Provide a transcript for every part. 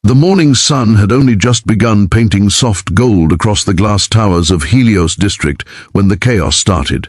The morning sun had only just begun painting soft gold across the glass towers of Helios district when the chaos started.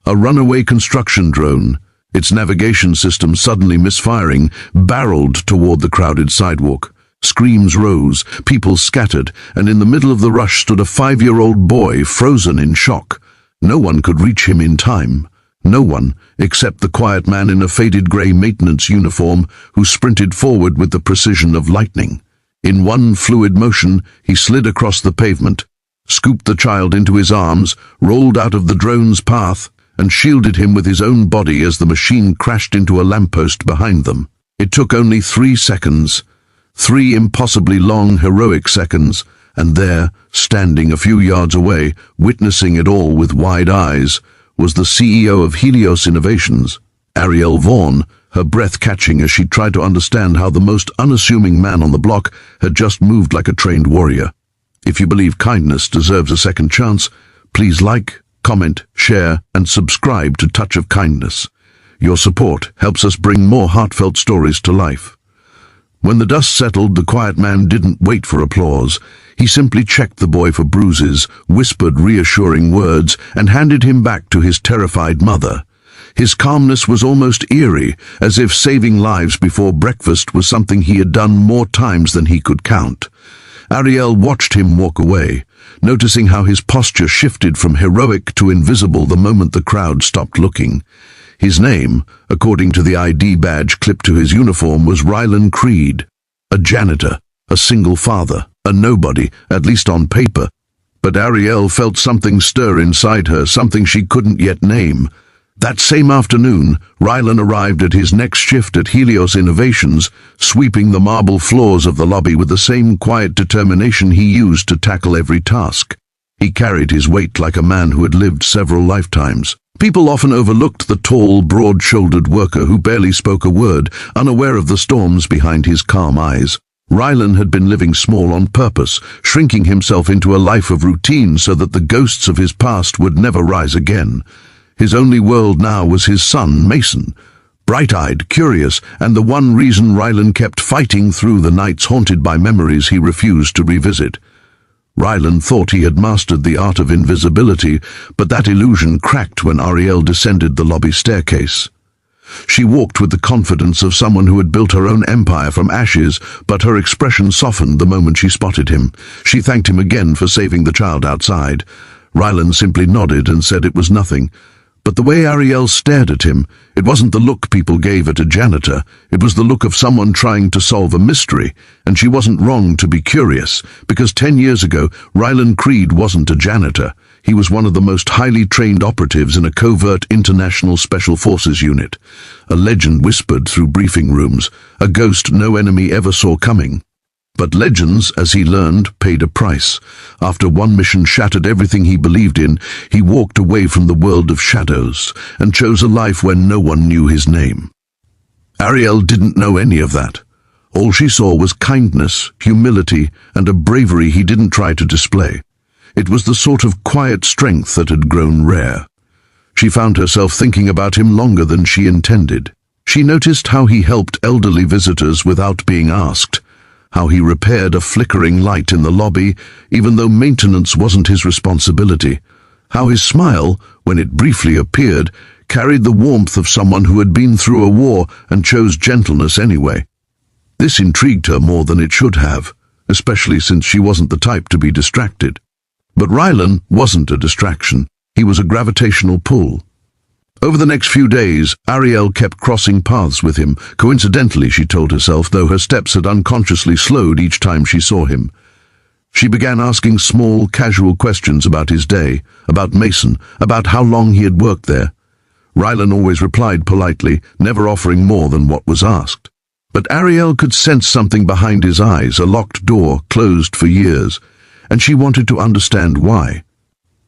A runaway construction drone, its navigation system suddenly misfiring, barreled toward the crowded sidewalk. Screams rose, people scattered, and in the middle of the rush stood a 5-year-old boy frozen in shock. No one could reach him in time. No one, except the quiet man in a faded grey maintenance uniform who sprinted forward with the precision of lightning. In one fluid motion, he slid across the pavement, scooped the child into his arms, rolled out of the drone's path, and shielded him with his own body as the machine crashed into a lamppost behind them. It took only 3 seconds. 3 impossibly long, heroic seconds, and there, standing a few yards away, witnessing it all with wide eyes, was the CEO of Helios Innovations, Arielle Vaughn, her breath catching as she tried to understand how the most unassuming man on the block had just moved like a trained warrior. If you believe kindness deserves a second chance, please like, comment, share, and subscribe to Touch of Kindness. Your support helps us bring more heartfelt stories to life. When the dust settled, the quiet man didn't wait for applause. He simply checked the boy for bruises, whispered reassuring words, and handed him back to his terrified mother. His calmness was almost eerie, as if saving lives before breakfast was something he had done more times than he could count. Arielle watched him walk away, noticing how his posture shifted from heroic to invisible the moment the crowd stopped looking. His name, according to the ID badge clipped to his uniform, was Rylan Creed, a janitor, a single father, a nobody, at least on paper. But Arielle felt something stir inside her, something she couldn't yet name. That same afternoon, Rylan arrived at his next shift at Helios Innovations, sweeping the marble floors of the lobby with the same quiet determination he used to tackle every task. He carried his weight like a man who had lived several lifetimes. People often overlooked the tall, broad-shouldered worker who barely spoke a word, unaware of the storms behind his calm eyes. Rylan had been living small on purpose, shrinking himself into a life of routine so that the ghosts of his past would never rise again. His only world now was his son, Mason, bright-eyed, curious, and the one reason Rylan kept fighting through the nights haunted by memories he refused to revisit. Rylan thought he had mastered the art of invisibility, but that illusion cracked when Arielle descended the lobby staircase. She walked with the confidence of someone who had built her own empire from ashes, but her expression softened the moment she spotted him. She thanked him again for saving the child outside. Rylan simply nodded and said it was nothing. But the way Arielle stared at him, it wasn't the look people gave at a janitor. It was the look of someone trying to solve a mystery, and she wasn't wrong to be curious, because 10 years ago, Rylan Creed wasn't a janitor. He was one of the most highly trained operatives in a covert international special forces unit. A legend whispered through briefing rooms, a ghost no enemy ever saw coming. But legends, as he learned, paid a price. After one mission shattered everything he believed in, he walked away from the world of shadows and chose a life where no one knew his name. Arielle didn't know any of that. All she saw was kindness, humility, and a bravery he didn't try to display. It was the sort of quiet strength that had grown rare. She found herself thinking about him longer than she intended. She noticed how he helped elderly visitors without being asked, how he repaired a flickering light in the lobby, even though maintenance wasn't his responsibility, how his smile, when it briefly appeared, carried the warmth of someone who had been through a war and chose gentleness anyway. This intrigued her more than it should have, especially since she wasn't the type to be distracted. But Rylan wasn't a distraction. He was a gravitational pull. Over the next few days, Arielle kept crossing paths with him, coincidentally, she told herself, though her steps had unconsciously slowed each time she saw him. She began asking small, casual questions about his day, about Mason, about how long he had worked there. Rylan always replied politely, never offering more than what was asked. But Arielle could sense something behind his eyes, a locked door, closed for years, and she wanted to understand why.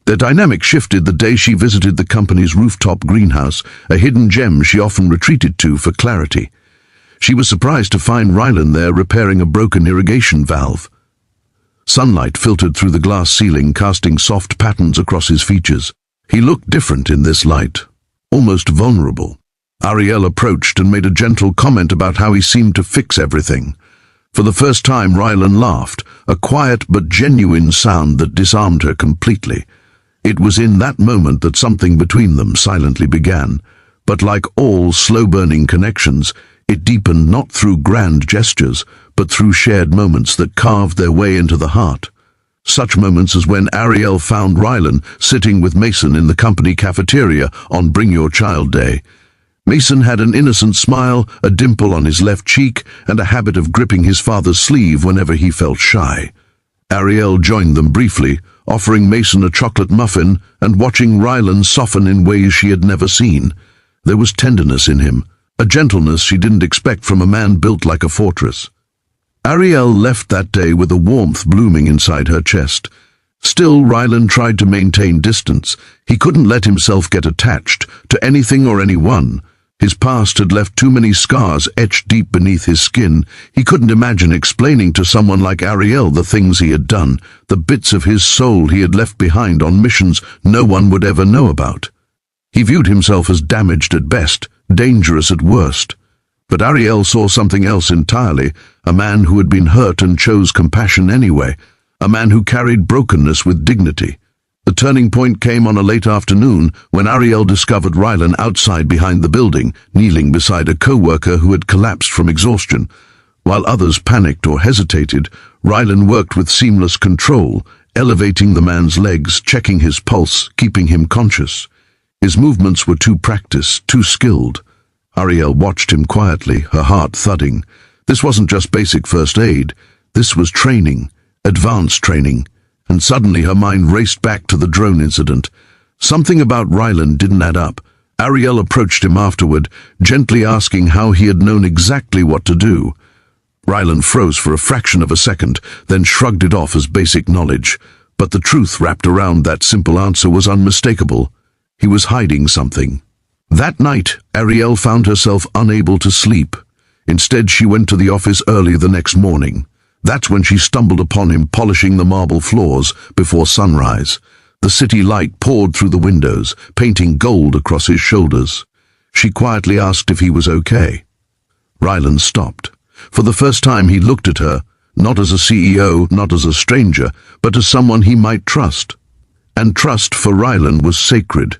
Their dynamic shifted the day she visited the company's rooftop greenhouse, a hidden gem she often retreated to for clarity. She was surprised to find Rylan there repairing a broken irrigation valve. Sunlight filtered through the glass ceiling, casting soft patterns across his features. He looked different in this light, almost vulnerable. Arielle approached and made a gentle comment about how he seemed to fix everything. For the first time, Rylan laughed, a quiet but genuine sound that disarmed her completely. It was in that moment that something between them silently began, but like all slow-burning connections, it deepened not through grand gestures, but through shared moments that carved their way into the heart. Such moments as when Arielle found Rylan sitting with Mason in the company cafeteria on Bring Your Child Day. Mason had an innocent smile, a dimple on his left cheek, and a habit of gripping his father's sleeve whenever he felt shy. Arielle joined them briefly, offering Mason a chocolate muffin and watching Rylan soften in ways she had never seen. There was tenderness in him, a gentleness she didn't expect from a man built like a fortress. Arielle left that day with a warmth blooming inside her chest. Still, Rylan tried to maintain distance. He couldn't let himself get attached to anything or anyone. His past had left too many scars etched deep beneath his skin. He couldn't imagine explaining to someone like Arielle the things he had done, the bits of his soul he had left behind on missions no one would ever know about. He viewed himself as damaged at best, dangerous at worst. But Arielle saw something else entirely, a man who had been hurt and chose compassion anyway, a man who carried brokenness with dignity. The turning point came on a late afternoon when Arielle discovered Rylan outside behind the building, kneeling beside a co-worker who had collapsed from exhaustion. While others panicked or hesitated, Rylan worked with seamless control, elevating the man's legs, checking his pulse, keeping him conscious. His movements were too practiced, too skilled. Arielle watched him quietly, her heart thudding. This wasn't just basic first aid. This was training, advanced training. And suddenly her mind raced back to the drone incident. Something about Rylan didn't add up. Arielle approached him afterward, gently asking how he had known exactly what to do. Rylan froze for a fraction of a second, then shrugged it off as basic knowledge. But the truth wrapped around that simple answer was unmistakable. He was hiding something. That night, Arielle found herself unable to sleep. Instead, she went to the office early the next morning. That's when she stumbled upon him polishing the marble floors before sunrise. The city light poured through the windows, painting gold across his shoulders. She quietly asked if he was okay. Rylan stopped. For the first time he looked at her, not as a CEO, not as a stranger, but as someone he might trust. And trust for Rylan was sacred.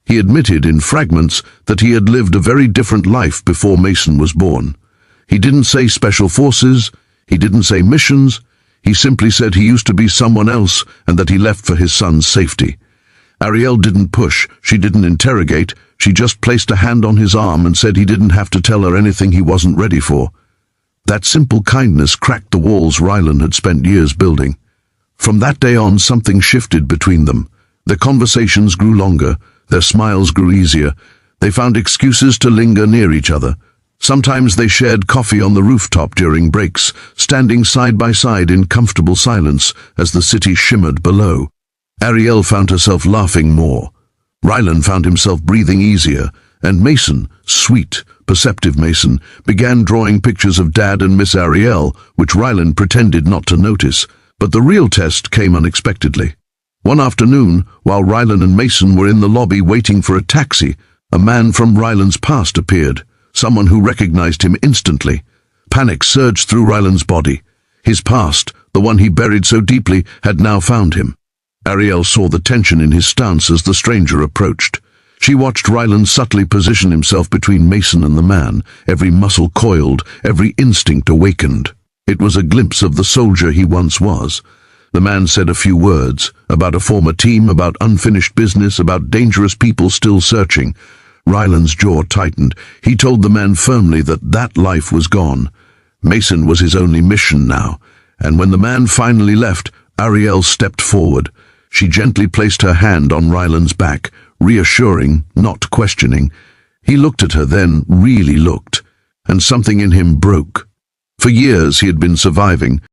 He admitted in fragments that he had lived a very different life before Mason was born. He didn't say special forces, he didn't say missions, he simply said he used to be someone else and that he left for his son's safety. Arielle didn't push, she didn't interrogate, she just placed a hand on his arm and said he didn't have to tell her anything he wasn't ready for. That simple kindness cracked the walls Rylan had spent years building. From that day on, something shifted between them. Their conversations grew longer, their smiles grew easier. They found excuses to linger near each other. Sometimes they shared coffee on the rooftop during breaks, standing side by side in comfortable silence as the city shimmered below. Arielle found herself laughing more. Rylan found himself breathing easier, and Mason, sweet, perceptive Mason, began drawing pictures of Dad and Miss Arielle, which Rylan pretended not to notice. But the real test came unexpectedly. One afternoon, while Rylan and Mason were in the lobby waiting for a taxi, a man from Rylan's past appeared, someone who recognized him instantly. Panic surged through Rylan's body. His past, the one he buried so deeply, had now found him. Arielle saw the tension in his stance as the stranger approached. She watched Rylan subtly position himself between Mason and the man, every muscle coiled, every instinct awakened. It was a glimpse of the soldier he once was. The man said a few words, about a former team, about unfinished business, about dangerous people still searching. Rylan's jaw tightened. He told the man firmly that life was gone. Mason was his only mission now, and when the man finally left, Arielle stepped forward. She gently placed her hand on Rylan's back, reassuring, not questioning. He looked at her then, really looked, and something in him broke. For years he had been surviving,